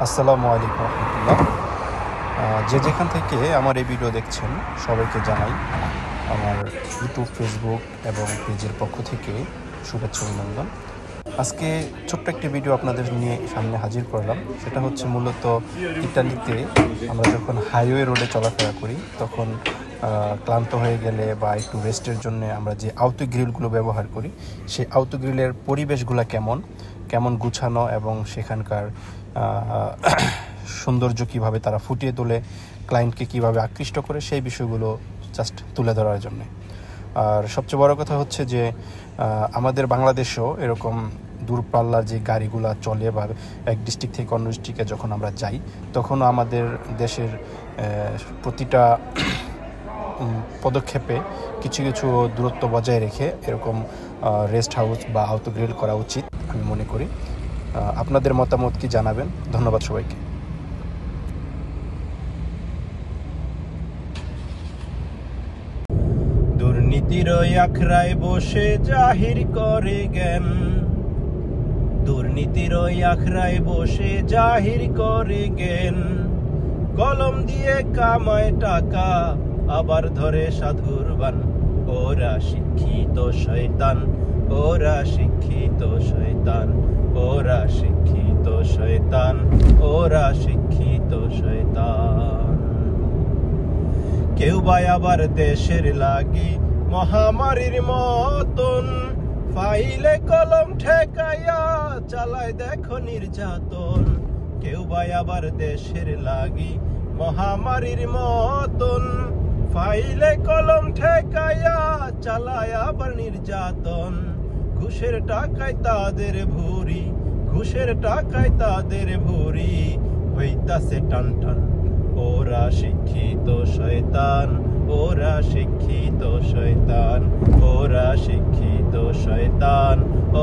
আসসালামু আলাইকুম রহমতুল্লাহ। যে যেখান থেকে আমার এই ভিডিও দেখছেন সবাইকে জানাই আমার ইউটিউব, ফেসবুক এবং পেজের পক্ষ থেকে শুভেচ্ছা অভিনন্দন। আজকে ছোট্ট একটি ভিডিও আপনাদের নিয়ে সামনে হাজির করলাম। সেটা হচ্ছে মূলত ইতালিতে আমরা যখন হাইওয়ে রোডে চলাফেরা করি তখন ক্লান্ত হয়ে গেলে বা একটু রেস্টের জন্য আমরা যে আউটো গ্রিলগুলো ব্যবহার করি, সেই আউটো গ্রিলের পরিবেশগুলো কেমন গুছানো এবং সেখানকার সৌন্দর্য কীভাবে তারা ফুটিয়ে তোলে, ক্লায়েন্টকে কীভাবে আকৃষ্ট করে, সেই বিষয়গুলো জাস্ট তুলে ধরার জন্য। আর সবচেয়ে বড় কথা হচ্ছে যে আমাদের বাংলাদেশেও এরকম দূরপাল্লার যে গাড়িগুলো চলে বা এক ডিস্ট্রিক্ট থেকে অন্য ডিস্ট্রিক্টে যখন আমরা যাই তখন আমাদের দেশের প্রতিটা পদক্ষেপে কিছু কিছু দূরত্ব বজায় রেখে এরকম রেস্ট হাউস বা আউটো গ্রিল করা উচিত আমি মনে করি। আপনাদের মতামত কি জানাবেন। ধন্যবাদ সবাইকে। দুর্নীতির আখড়ায় বসে জাহির করে জ্ঞান, দুর্নীতির আখড়ায় বসে জাহির করে জ্ঞান, কলম দিয়ে কামায় টাকা আবার ধরে সাধুর বান। ওরা শিক্ষিত শয়তান, ওরা শিক্ষিত শয়তান, ওরা শিক্ষিত শয়তান, ওরা শিক্ষিত শয়তান। কেউ বা আবার দেশের লাগি মহামারীর মতন ফাইলে কলম ঠেকাইয়া চালায় দেখো নির্যাতন। কেউ বা আবার দেশের লাগি মহামারীর মতন ফাইলে কলম ঠেকাইয়া চালায় আবার নির্যাতন। ঘুষের টাকায় তাদের ভুরি, ঘুষের টাকায় তাদের ভুরি হইতাছে টান টান। ওরা শিক্ষিত শয়তান, ওরা শিক্ষিত শয়তান, ওরা শিক্ষিত শয়তান,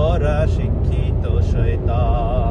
ওরা শিক্ষিত শয়তান।